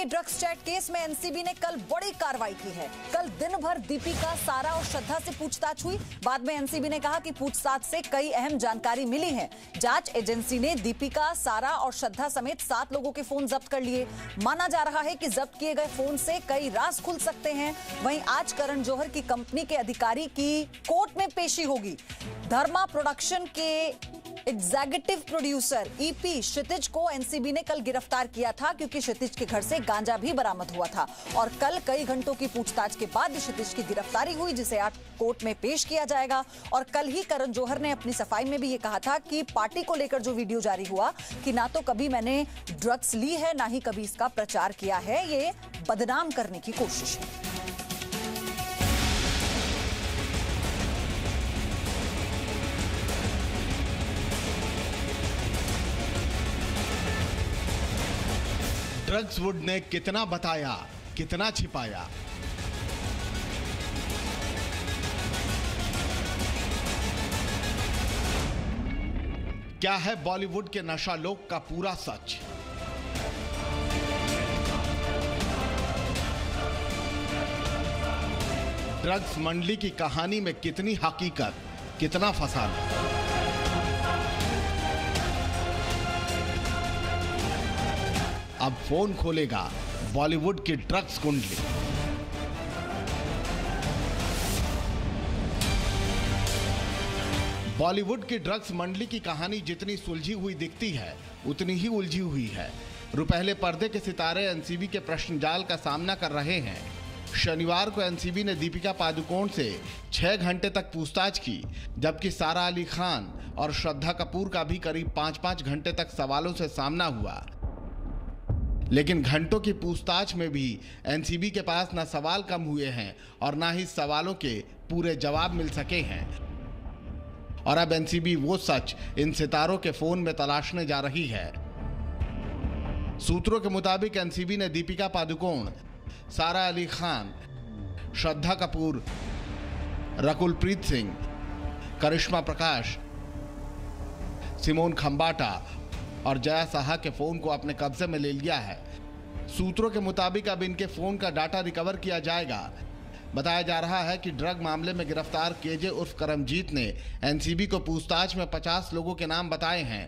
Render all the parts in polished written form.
Drugs chat case में NCB ने कल बड़ी कार्रवाई की है। कल दिन भर दीपिका, सारा और श्रद्धा से पूछताछ हुई। बाद में एनसीबी ने कहा कि पूछताछ से कई अहम जानकारी मिली है। जांच एजेंसी ने दीपिका, सारा और श्रद्धा समेत 7 लोगों के फोन जब्त कर लिए। माना जा रहा है कि जब्त किए गए फोन से कई राज खुल सकते हैं। वहीं आज करण जौहर की कंपनी के अधिकारी की कोर्ट में पेशी होगी। धर्मा प्रोडक्शन के एग्जीक्यूटिव प्रोड्यूसर ईपी क्षितिज को एनसीबी ने कल गिरफ्तार किया था, क्योंकि क्षितिज के घर से गांजा भी बरामद हुआ था। और कल कई घंटों की पूछताछ के बाद क्षितिज की गिरफ्तारी हुई, जिसे आज कोर्ट में पेश किया जाएगा। और कल ही करण जौहर ने अपनी सफाई में भी ये कहा था कि पार्टी को लेकर जो वीडियो जारी हुआ कि ना तो कभी मैंने ड्रग्स ली है, ना ही कभी इसका प्रचार किया है, ये बदनाम करने की कोशिश है। ड्रग्सवुड ने कितना बताया, कितना छिपाया। क्या है बॉलीवुड के नशा लोक का पूरा सच? ड्रग्स मंडली की कहानी में कितनी हकीकत, कितना फसाना। अब फोन खोलेगा बॉलीवुड की ड्रग्स कुंडली। बॉलीवुड की ड्रग्स मंडली की कहानी जितनी सुलझी हुई दिखती है, उतनी ही उलझी हुई है। रुपहले पर्दे के सितारे एनसीबी के प्रश्न जाल का सामना कर रहे हैं। शनिवार को एनसीबी ने दीपिका पादुकोण से 6 घंटे तक पूछताछ की, जबकि सारा अली खान और श्रद्धा कपूर का भी करीब 5-5 घंटे तक सवालों से सामना हुआ। लेकिन घंटों की पूछताछ में भी एनसीबी के पास न सवाल कम हुए हैं और न ही सवालों के पूरे जवाब मिल सके हैं। और अब एनसीबी वो सच इन सितारों के फोन में तलाशने जा रही है। सूत्रों के मुताबिक एनसीबी ने दीपिका पादुकोण, सारा अली खान, श्रद्धा कपूर, रकुलप्रीत सिंह, करिश्मा प्रकाश, सिमोन खंबाटा और जया साहा के फोन को अपने कब्जे में ले लिया है। सूत्रों के मुताबिक अब इनके फोन का डाटा रिकवर किया जाएगा। बताया जा रहा है कि ड्रग मामले में गिरफ्तार केजे उर्फ करमजीत ने एनसीबी को पूछताछ में 50 लोगों के नाम बताए हैं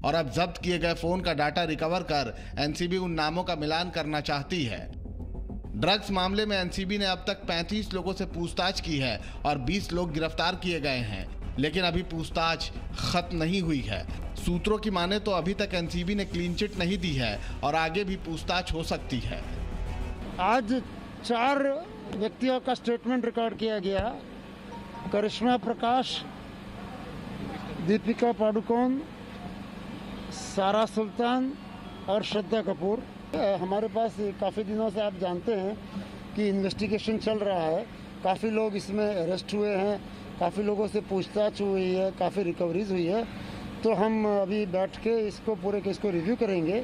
और अब जब्त किए गए फोन का डाटा रिकवर कर एनसीबी उन नामों का मिलान करना चाहती है। ड्रग्स मामले में एनसीबी ने अब तक 35 लोगों से पूछताछ की है और 20 लोग गिरफ्तार किए गए हैं, लेकिन अभी पूछताछ खत्म नहीं हुई है। सूत्रों की माने तो अभी तक एनसीबी ने क्लीन चिट नहीं दी है और आगे भी पूछताछ हो सकती है। आज 4 व्यक्तियों का स्टेटमेंट रिकॉर्ड किया गया। करिश्मा प्रकाश, दीपिका पादुकोण, सारा सुल्तान और श्रद्धा कपूर। हमारे पास काफ़ी दिनों से आप जानते हैं कि इन्वेस्टिगेशन चल रहा है। काफ़ी लोग इसमें अरेस्ट हुए हैं, काफ़ी लोगों से पूछताछ हुई है, काफ़ी रिकवरीज हुई है। तो हम अभी बैठ के इसको पूरे केस को रिव्यू करेंगे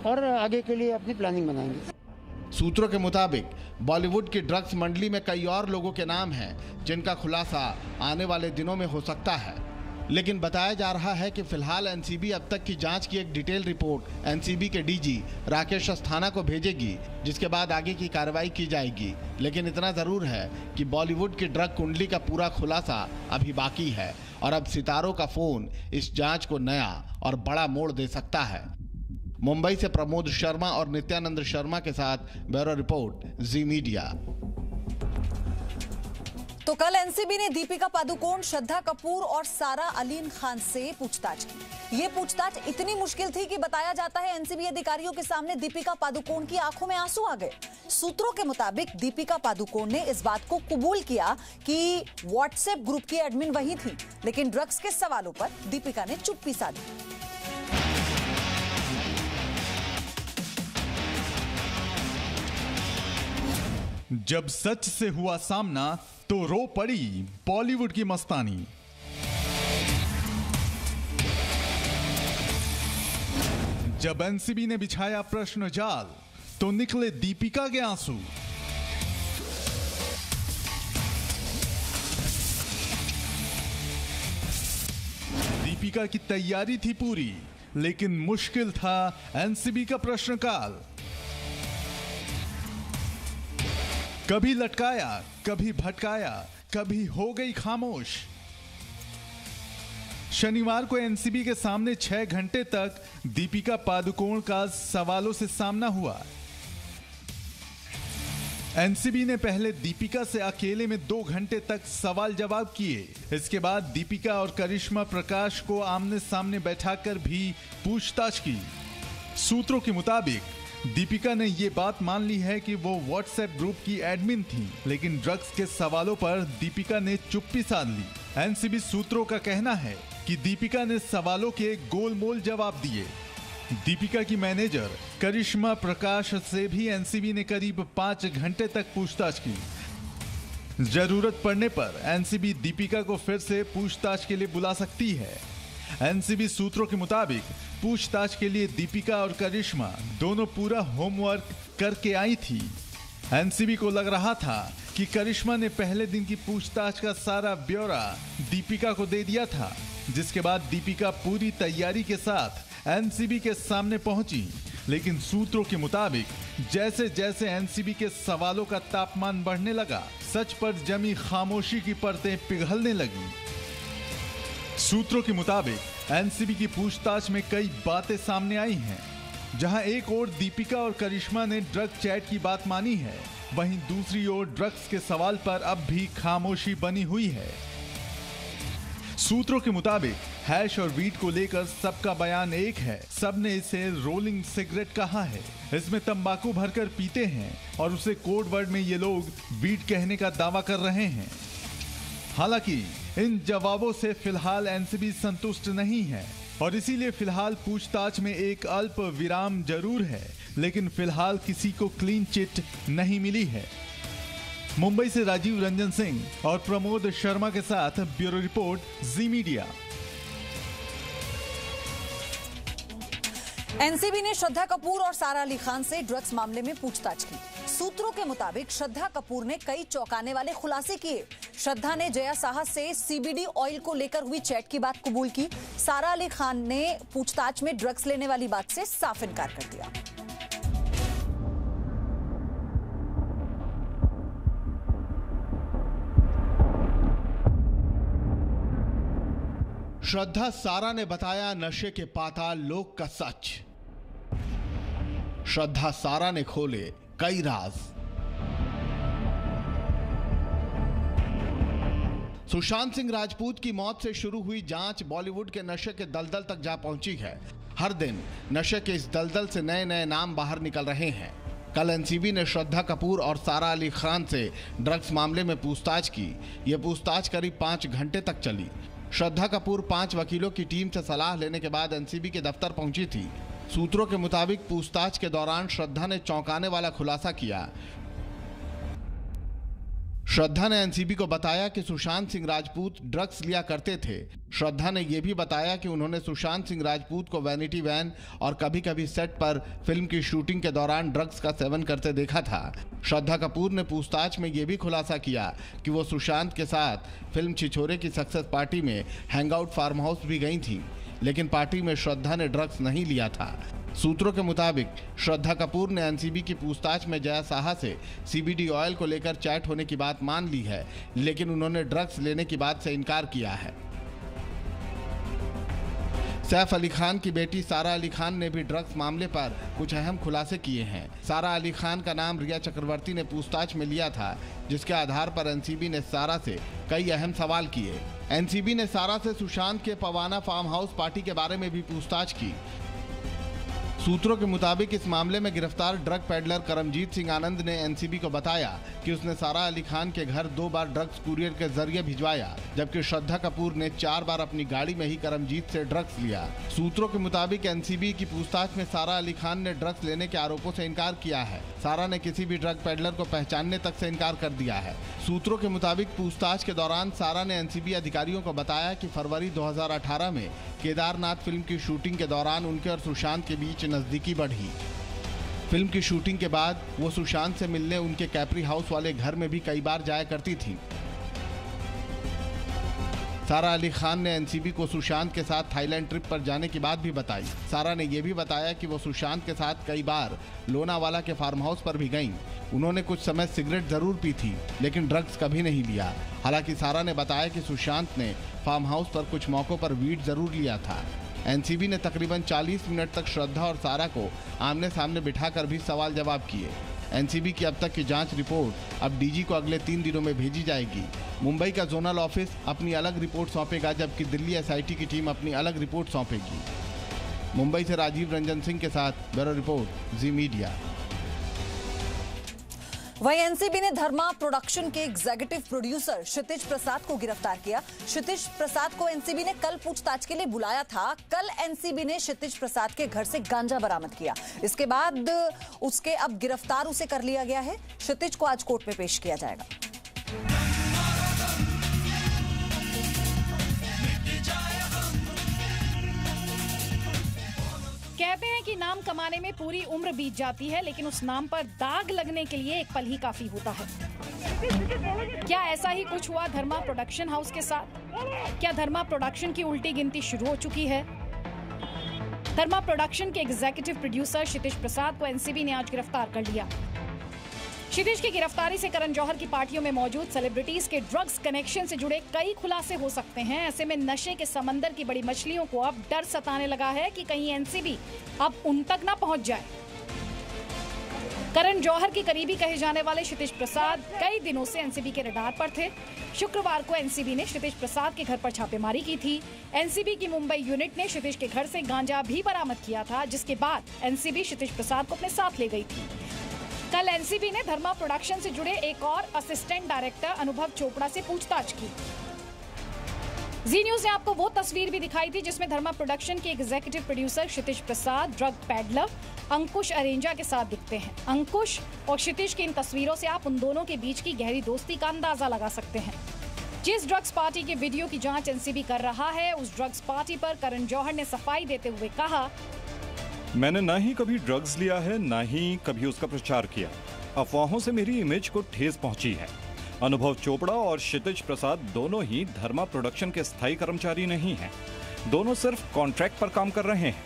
और आगे के लिए अपनी प्लानिंग बनाएंगे। सूत्रों के मुताबिक बॉलीवुड की ड्रग्स मंडली में कई और लोगों के नाम हैं, जिनका खुलासा आने वाले दिनों में हो सकता है। लेकिन बताया जा रहा है कि फिलहाल एनसीबी अब तक की जांच की एक डिटेल रिपोर्ट एनसीबी के डीजी राकेश अस्थाना को भेजेगी, जिसके बाद आगे की कार्रवाई की जाएगी। लेकिन इतना जरूर है कि बॉलीवुड की ड्रग कुंडली का पूरा खुलासा अभी बाकी है और अब सितारों का फोन इस जांच को नया और बड़ा मोड़ दे सकता है। मुंबई से प्रमोद शर्मा और नित्यानंद शर्मा के साथ ब्यूरो रिपोर्ट, जी मीडिया। तो कल एनसीबी ने दीपिका पादुकोण, श्रद्धा कपूर और सारा अली खान से पूछताछ की। ये पूछताछ इतनी मुश्किल थी कि बताया जाता है एनसीबी अधिकारियों के सामने दीपिका पादुकोण की आंखों में आंसू आ गए। सूत्रों के मुताबिक दीपिका पादुकोण ने इस बात को कबूल किया कि व्हाट्सएप ग्रुप की एडमिन वही थी, लेकिन ड्रग्स के सवालों पर दीपिका ने चुप्पी साधी। जब सच से हुआ सामना तो रो पड़ी बॉलीवुड की मस्तानी। जब एनसीबी ने बिछाया प्रश्न जाल तो निकले दीपिका के आंसू। दीपिका की तैयारी थी पूरी, लेकिन मुश्किल था एनसीबी का प्रश्नकाल। कभी लटकाया, कभी भटकाया, कभी हो गई खामोश। शनिवार को एनसीबी के सामने 6 घंटे तक दीपिका पादुकोण का सवालों से सामना हुआ। एनसीबी ने पहले दीपिका से अकेले में 2 घंटे तक सवाल जवाब किए। इसके बाद दीपिका और करिश्मा प्रकाश को आमने सामने बैठाकर भी पूछताछ की। सूत्रों के मुताबिक दीपिका ने ये बात मान ली है कि वो व्हाट्सएप ग्रुप की एडमिन थी, लेकिन ड्रग्स के सवालों पर दीपिका ने चुप्पी साध ली। एनसीबी सूत्रों का कहना है कि दीपिका ने सवालों के गोलमोल जवाब दिए। दीपिका की मैनेजर करिश्मा प्रकाश से भी एनसीबी ने करीब 5 घंटे तक पूछताछ की। जरूरत पड़ने पर एनसीबी दीपिका को फिर से पूछताछ के लिए बुला सकती है। एनसीबी सूत्रों के मुताबिक पूछताछ के लिए दीपिका और करिश्मा दोनों पूरा होमवर्क करके आई थी। एनसीबी को लग रहा था कि करिश्मा ने पहले दिन की पूछताछ का सारा ब्यौरा दीपिका को दे दिया था, जिसके बाद दीपिका पूरी तैयारी के साथ एनसीबी के सामने पहुंची। लेकिन सूत्रों के मुताबिक जैसे जैसे एनसीबी के सवालों का तापमान बढ़ने लगा, सच पर जमी खामोशी की परतें पिघलने लगी। सूत्रों के मुताबिक एनसीबी की पूछताछ में कई बातें सामने आई हैं। जहां एक ओर दीपिका और करिश्मा ने ड्रग चैट की बात मानी है, वहीं दूसरी ओर ड्रग्स के सवाल पर अब भी खामोशी बनी हुई है। सूत्रों के मुताबिक हैश और वीड को लेकर सबका बयान एक है। सबने इसे रोलिंग सिगरेट कहा है। इसमें तंबाकू भरकर पीते हैं और उसे कोड वर्ड में ये लोग वीड कहने का दावा कर रहे हैं। हालांकि इन जवाबों से फिलहाल एनसीबी संतुष्ट नहीं है और इसीलिए फिलहाल पूछताछ में एक अल्प विराम जरूर है, लेकिन फिलहाल किसी को क्लीन चिट नहीं मिली है। मुंबई से राजीव रंजन सिंह और प्रमोद शर्मा के साथ ब्यूरो रिपोर्ट, जी मीडिया। एनसीबी ने श्रद्धा कपूर और सारा अली खान से ड्रग्स मामले में पूछताछ की। सूत्रों के मुताबिक श्रद्धा कपूर ने कई चौंकाने वाले खुलासे किए। श्रद्धा ने जया साहा से सीबीडी ऑयल को लेकर हुई चैट की बात कबूल की। सारा अली खान ने पूछताछ में ड्रग्स लेने वाली बात से साफ इनकार कर दिया। श्रद्धा सारा ने बताया नशे के पाताल लोक का सच। श्रद्धा सारा ने खोले कई राज। सुशांत सिंह राजपूत की मौत से शुरू हुई जांच बॉलीवुड के नशे के दलदल तक जा पहुंची है। हर दिन नशे के इस दलदल से नए नए नाम बाहर निकल रहे हैं। कल एनसीबी ने श्रद्धा कपूर और सारा अली खान से ड्रग्स मामले में पूछताछ की। यह पूछताछ करीब 5 घंटे तक चली। श्रद्धा कपूर 5 वकीलों की टीम से सलाह लेने के बाद एनसीबी के दफ्तर पहुंची थी। सूत्रों के मुताबिक पूछताछ के दौरान श्रद्धा ने चौंकाने वाला खुलासा किया। श्रद्धा ने एनसीबी को बताया कि सुशांत सिंह राजपूत ड्रग्स लिया करते थे। श्रद्धा ने यह भी बताया कि उन्होंने सुशांत सिंह राजपूत को वैनिटी वैन और कभी कभी सेट पर फिल्म की शूटिंग के दौरान ड्रग्स का सेवन करते देखा था। श्रद्धा कपूर ने पूछताछ में यह भी खुलासा किया कि वो सुशांत के साथ फिल्म छिछोरे की सक्सेस पार्टी में हैंगआउट फार्म हाउस भी गई थी, लेकिन पार्टी में श्रद्धा ने ड्रग्स नहीं लिया था। सूत्रों के मुताबिक श्रद्धा कपूर ने एनसीबी की पूछताछ में जया साहा से सीबीडी ऑयल को लेकर चैट होने की बात मान ली है, लेकिन उन्होंने ड्रग्स लेने की बात से इनकार किया है। सैफ अली खान की बेटी सारा अली खान ने भी ड्रग्स मामले पर कुछ अहम खुलासे किए हैं। सारा अली खान का नाम रिया चक्रवर्ती ने पूछताछ में लिया था, जिसके आधार पर एनसीबी ने सारा से कई अहम सवाल किए। एनसीबी ने सारा से सुशांत के पवाना फार्म हाउस पार्टी के बारे में भी पूछताछ की। सूत्रों के मुताबिक इस मामले में गिरफ्तार ड्रग पेडलर करमजीत सिंह आनंद ने एनसीबी को बताया कि उसने सारा अली खान के घर 2 बार ड्रग्स कुरियर के जरिए भिजवाया, जबकि श्रद्धा कपूर ने 4 बार अपनी गाड़ी में ही करमजीत से ड्रग्स लिया। सूत्रों के मुताबिक एनसीबी की पूछताछ में सारा अली खान ने ड्रग्स लेने के आरोपों से इनकार किया है। सारा ने किसी भी ड्रग पेडलर को पहचानने तक से इनकार कर दिया है। सूत्रों के मुताबिक पूछताछ के दौरान सारा ने एनसीबी अधिकारियों को बताया कि फरवरी 2018 में केदारनाथ फिल्म की शूटिंग के दौरान उनके और सुशांत के बीच नजदीकी बढ़ी। फिल्म की शूटिंग के बाद वो सुशांत से मिलने उनके कैप्री हाउस वाले घर में भी कई बार जाया करती थी। सारा अली खान ने एनसीबी को सुशांत के साथ थाईलैंड ट्रिप पर जाने की बात भी बताई। सारा ने यह भी बताया कि वो सुशांत के साथ कई बार लोनावाला के फार्म हाउस पर भी गईं। उन्होंने कुछ समय सिगरेट जरूर पी थी, लेकिन ड्रग्स कभी नहीं लिया। हालांकि सारा ने बताया कि सुशांत ने फार्म हाउस पर कुछ मौकों पर वीड जरूर लिया था। एनसीबी ने तकरीबन 40 मिनट तक श्रद्धा और सारा को आमने सामने बिठाकर भी सवाल जवाब किए। एनसीबी की अब तक की जांच रिपोर्ट अब डीजी को अगले 3 दिनों में भेजी जाएगी। मुंबई का जोनल ऑफिस अपनी अलग रिपोर्ट सौंपेगा, जबकि दिल्ली एसआईटी की टीम अपनी अलग रिपोर्ट सौंपेगी। मुंबई से राजीव रंजन सिंह के साथ ब्यूरो रिपोर्ट, जी मीडिया। वहीं एनसीबी ने धर्मा प्रोडक्शन के एग्जीक्यूटिव प्रोड्यूसर क्षितिज प्रसाद को गिरफ्तार किया। क्षितिज प्रसाद को एनसीबी ने कल पूछताछ के लिए बुलाया था। कल एनसीबी ने क्षितिज प्रसाद के घर से गांजा बरामद किया। इसके बाद उसके अब गिरफ्तार उसे कर लिया गया है। क्षितिज को आज कोर्ट में पेश किया जाएगा। कहते हैं कि नाम कमाने में पूरी उम्र बीत जाती है, लेकिन उस नाम पर दाग लगने के लिए एक पल ही काफी होता है। क्या ऐसा ही कुछ हुआ धर्मा प्रोडक्शन हाउस के साथ? क्या धर्मा प्रोडक्शन की उल्टी गिनती शुरू हो चुकी है? धर्मा प्रोडक्शन के एग्जीक्यूटिव प्रोड्यूसर क्षितिज प्रसाद को एनसीबी ने आज गिरफ्तार कर लिया। क्षितिज की गिरफ्तारी से करण जौहर की पार्टियों में मौजूद सेलिब्रिटीज के ड्रग्स कनेक्शन से जुड़े कई खुलासे हो सकते हैं। ऐसे में नशे के समंदर की बड़ी मछलियों को अब डर सताने लगा है कि कहीं एनसीबी अब उन तक ना पहुंच जाए। करण जौहर की करीबी कहे जाने वाले क्षितिज प्रसाद कई दिनों से एनसीबी के रडार पर थे। शुक्रवार को एनसीबी ने क्षितिज प्रसाद के घर पर छापेमारी की थी। एनसीबी की मुंबई यूनिट ने क्षितिज के घर से गांजा भी बरामद किया था, जिसके बाद एनसीबी क्षितिज प्रसाद को अपने साथ ले गई थी। कल एनसीबी ने धर्मा प्रोडक्शन से जुड़े एक और असिस्टेंट डायरेक्टर अनुभव चोपड़ा से पूछताछ की। जी न्यूज ने आपको वो तस्वीर भी दिखाई थी जिसमें धर्मा प्रोडक्शन के एग्जीक्यूटिव प्रोड्यूसर क्षितिज प्रसाद ड्रग पैडलर अंकुश अरेंजा के साथ दिखते हैं। अंकुश और क्षितिज की इन तस्वीरों से आप उन दोनों के बीच की गहरी दोस्ती का अंदाजा लगा सकते हैं। जिस ड्रग्स पार्टी के वीडियो की जांच एनसीबी कर रहा है, उस ड्रग्स पार्टी पर करण जौहर ने सफाई देते हुए कहा, मैंने ना ही कभी ड्रग्स लिया है, ना ही कभी उसका प्रचार किया। अफवाहों से मेरी इमेज को ठेस पहुंची है। अनुभव चोपड़ा और क्षितिज प्रसाद दोनों ही धर्मा प्रोडक्शन के स्थायी कर्मचारी नहीं हैं। दोनों सिर्फ कॉन्ट्रैक्ट पर काम कर रहे हैं।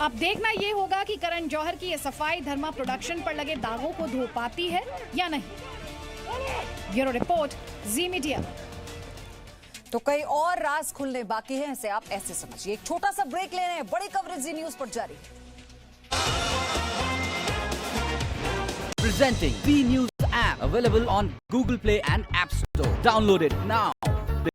अब देखना ये होगा कि करण जौहर की ये सफाई धर्मा प्रोडक्शन पर लगे दागों को धो पाती है या नहीं। ब्यूरो रिपोर्ट, जी मीडिया। तो कई और राज खुलने बाकी हैं, इसे आप ऐसे समझिए। एक छोटा सा ब्रेक ले रहे हैं, बड़ी कवरेज जी न्यूज पर जारी। Presenting B News app available on Google Play and App Store. Download it now.